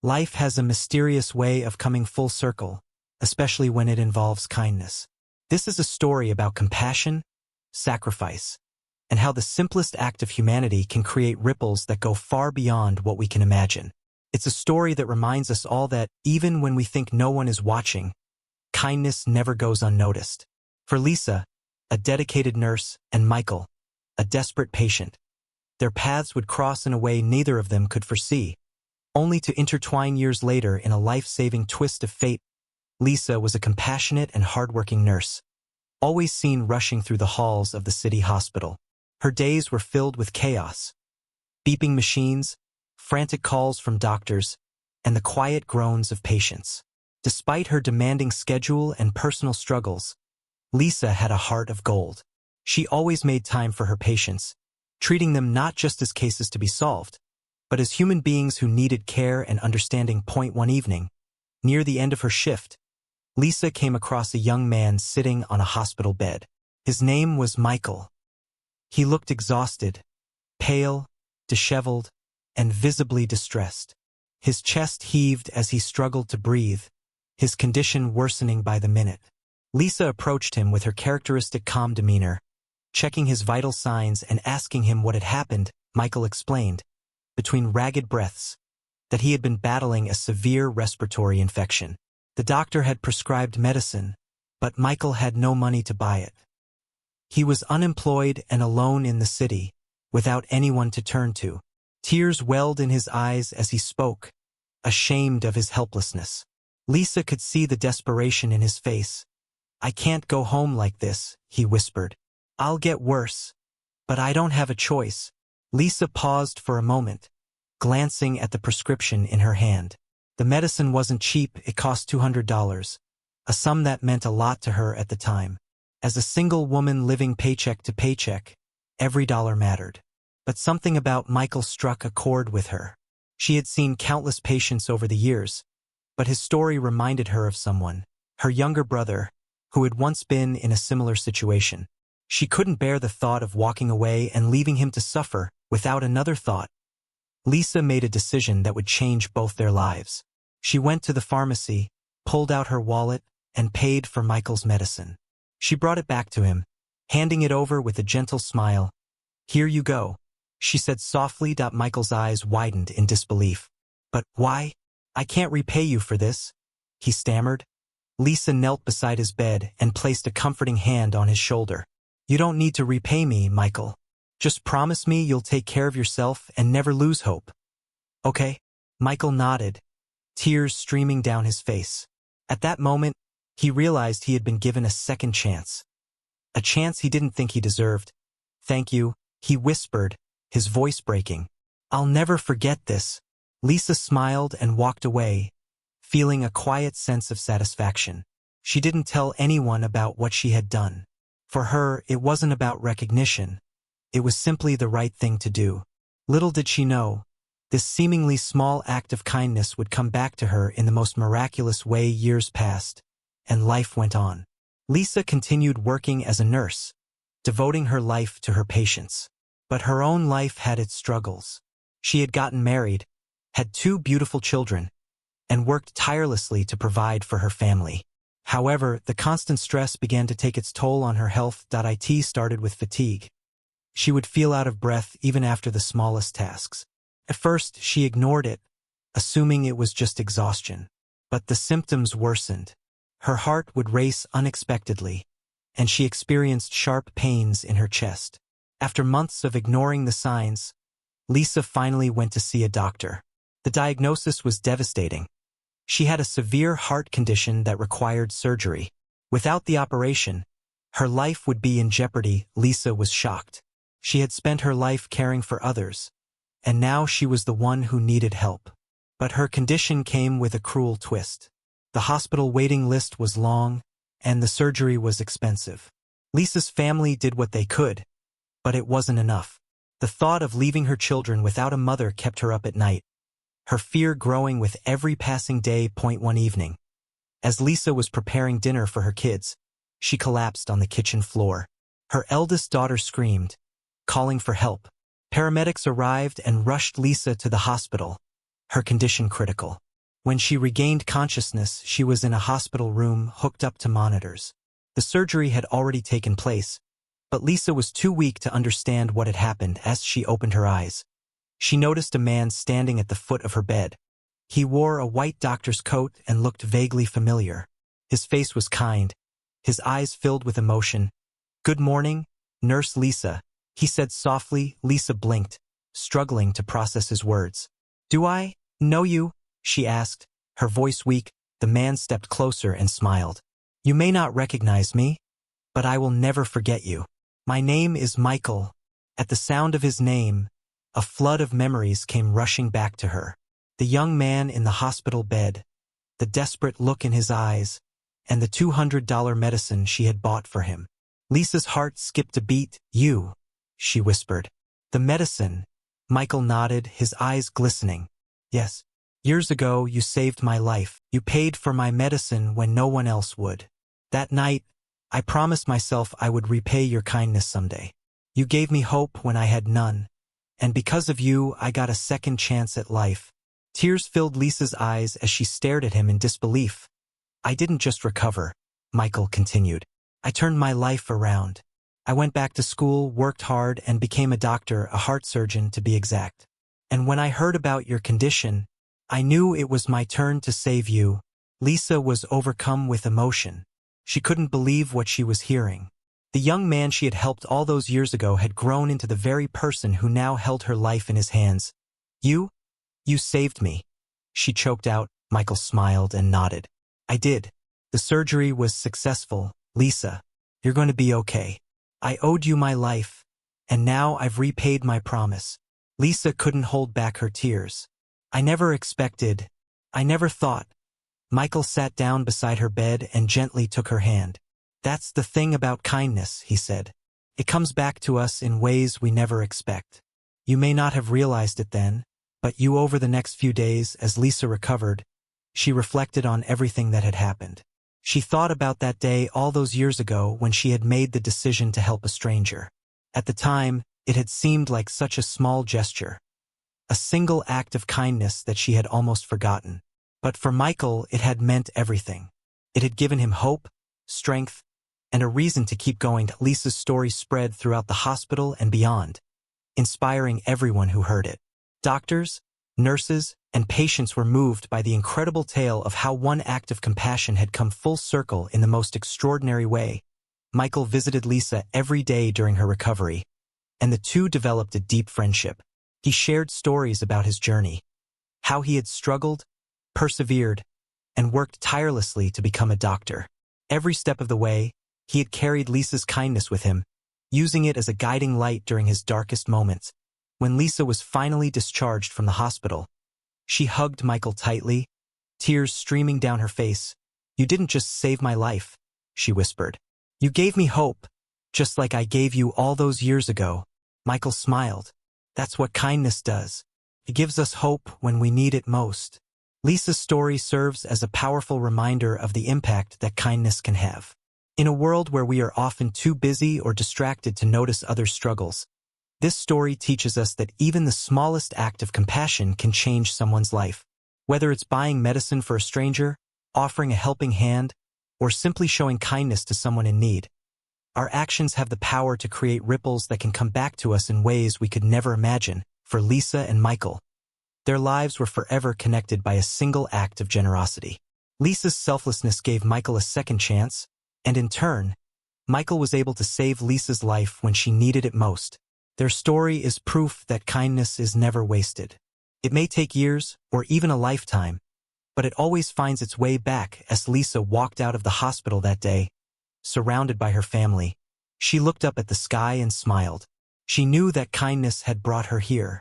Life has a mysterious way of coming full circle, especially when it involves kindness. This is a story about compassion, sacrifice, and how the simplest act of humanity can create ripples that go far beyond what we can imagine. It's a story that reminds us all that, even when we think no one is watching, kindness never goes unnoticed. For Lisa, a dedicated nurse, and Michael, a desperate patient, their paths would cross in a way neither of them could foresee, only to intertwine years later in a life-saving twist of fate. Lisa was a compassionate and hardworking nurse, always seen rushing through the halls of the city hospital. Her days were filled with chaos, beeping machines, frantic calls from doctors, and the quiet groans of patients. Despite her demanding schedule and personal struggles, Lisa had a heart of gold. She always made time for her patients, treating them not just as cases to be solved, but as human beings who needed care and understanding. One evening, near the end of her shift, Lisa came across a young man sitting on a hospital bed. His name was Michael. He looked exhausted, pale, disheveled, and visibly distressed. His chest heaved as he struggled to breathe, his condition worsening by the minute. Lisa approached him with her characteristic calm demeanor, checking his vital signs and asking him what had happened. Michael explained, between ragged breaths, that he had been battling a severe respiratory infection. The doctor had prescribed medicine, but Michael had no money to buy it. He was unemployed and alone in the city, without anyone to turn to. Tears welled in his eyes as he spoke, ashamed of his helplessness. Lisa could see the desperation in his face. "I can't go home like this," he whispered. "I'll get worse, but I don't have a choice." Lisa paused for a moment, glancing at the prescription in her hand. The medicine wasn't cheap. It cost $200, a sum that meant a lot to her at the time. As a single woman living paycheck to paycheck, every dollar mattered. But something about Michael struck a chord with her. She had seen countless patients over the years, but his story reminded her of someone, her younger brother, who had once been in a similar situation. She couldn't bear the thought of walking away and leaving him to suffer without another thought. Lisa made a decision that would change both their lives. She went to the pharmacy, pulled out her wallet, and paid for Michael's medicine. She brought it back to him, handing it over with a gentle smile. "Here you go," she said softly. Michael's eyes widened in disbelief. "But why? I can't repay you for this," he stammered. Lisa knelt beside his bed and placed a comforting hand on his shoulder. "You don't need to repay me, Michael. Just promise me you'll take care of yourself and never lose hope. Okay?" Michael nodded, tears streaming down his face. At that moment, he realized he had been given a second chance. A chance he didn't think he deserved. "Thank you," he whispered, his voice breaking. "I'll never forget this." Lisa smiled and walked away, feeling a quiet sense of satisfaction. She didn't tell anyone about what she had done. For her, it wasn't about recognition. It was simply the right thing to do. Little did she know, this seemingly small act of kindness would come back to her in the most miraculous way. Years passed, and life went on. Lisa continued working as a nurse, devoting her life to her patients. But her own life had its struggles. She had gotten married, had 2 beautiful children, and worked tirelessly to provide for her family. However, the constant stress began to take its toll on her health. It started with fatigue. She would feel out of breath even after the smallest tasks. At first, she ignored it, assuming it was just exhaustion. But the symptoms worsened. Her heart would race unexpectedly, and she experienced sharp pains in her chest. After months of ignoring the signs, Lisa finally went to see a doctor. The diagnosis was devastating. She had a severe heart condition that required surgery. Without the operation, her life would be in jeopardy. Lisa was shocked. She had spent her life caring for others, and now she was the one who needed help. But her condition came with a cruel twist. The hospital waiting list was long, and the surgery was expensive. Lisa's family did what they could, but it wasn't enough. The thought of leaving her children without a mother kept her up at night, her fear growing with every passing day. One evening, as Lisa was preparing dinner for her kids, she collapsed on the kitchen floor. Her eldest daughter screamed, calling for help. Paramedics arrived and rushed Lisa to the hospital, her condition critical. When she regained consciousness, she was in a hospital room hooked up to monitors. The surgery had already taken place, but Lisa was too weak to understand what had happened. As she opened her eyes, she noticed a man standing at the foot of her bed. He wore a white doctor's coat and looked vaguely familiar. His face was kind, his eyes filled with emotion. "Good morning, Nurse Lisa," he said softly. Lisa blinked, struggling to process his words. "Do I know you?" she asked, her voice weak. The man stepped closer and smiled. "You may not recognize me, but I will never forget you. My name is Michael." At the sound of his name, a flood of memories came rushing back to her. The young man in the hospital bed, the desperate look in his eyes, and the $200 medicine she had bought for him. Lisa's heart skipped a beat. "You," she whispered. "The medicine." Michael nodded, his eyes glistening. "Yes. Years ago, you saved my life. You paid for my medicine when no one else would. That night, I promised myself I would repay your kindness someday. You gave me hope when I had none, and because of you, I got a second chance at life." Tears filled Lisa's eyes as she stared at him in disbelief. "I didn't just recover," Michael continued. "I turned my life around. I went back to school, worked hard, and became a doctor, a heart surgeon to be exact. And when I heard about your condition, I knew it was my turn to save you." Lisa was overcome with emotion. She couldn't believe what she was hearing. The young man she had helped all those years ago had grown into the very person who now held her life in his hands. You saved me," she choked out. Michael smiled and nodded. "I did. The surgery was successful. Lisa, you're going to be okay. I owed you my life, and now I've repaid my promise." Lisa couldn't hold back her tears. I never thought." Michael sat down beside her bed and gently took her hand. "That's the thing about kindness," he said. "It comes back to us in ways we never expect. You may not have realized it then, but over the next few days, as Lisa recovered, she reflected on everything that had happened. She thought about that day all those years ago when she had made the decision to help a stranger. At the time, it had seemed like such a small gesture, a single act of kindness that she had almost forgotten. But for Michael, it had meant everything. It had given him hope, strength, and a reason to keep going. Lisa's story spread throughout the hospital and beyond, inspiring everyone who heard it. Doctors, nurses, and patients were moved by the incredible tale of how one act of compassion had come full circle in the most extraordinary way. Michael visited Lisa every day during her recovery, and the two developed a deep friendship. He shared stories about his journey, how he had struggled, persevered, and worked tirelessly to become a doctor. Every step of the way, he had carried Lisa's kindness with him, using it as a guiding light during his darkest moments. When Lisa was finally discharged from the hospital, she hugged Michael tightly, tears streaming down her face. "You didn't just save my life," she whispered. "You gave me hope, just like I gave you all those years ago." Michael smiled. "That's what kindness does. It gives us hope when we need it most." Lisa's story serves as a powerful reminder of the impact that kindness can have. In a world where we are often too busy or distracted to notice others' struggles, this story teaches us that even the smallest act of compassion can change someone's life. Whether it's buying medicine for a stranger, offering a helping hand, or simply showing kindness to someone in need, our actions have the power to create ripples that can come back to us in ways we could never imagine. For Lisa and Michael, their lives were forever connected by a single act of generosity. Lisa's selflessness gave Michael a second chance, and in turn, Michael was able to save Lisa's life when she needed it most. Their story is proof that kindness is never wasted. It may take years or even a lifetime, but it always finds its way back. As Lisa walked out of the hospital that day, surrounded by her family, she looked up at the sky and smiled. She knew that kindness had brought her here.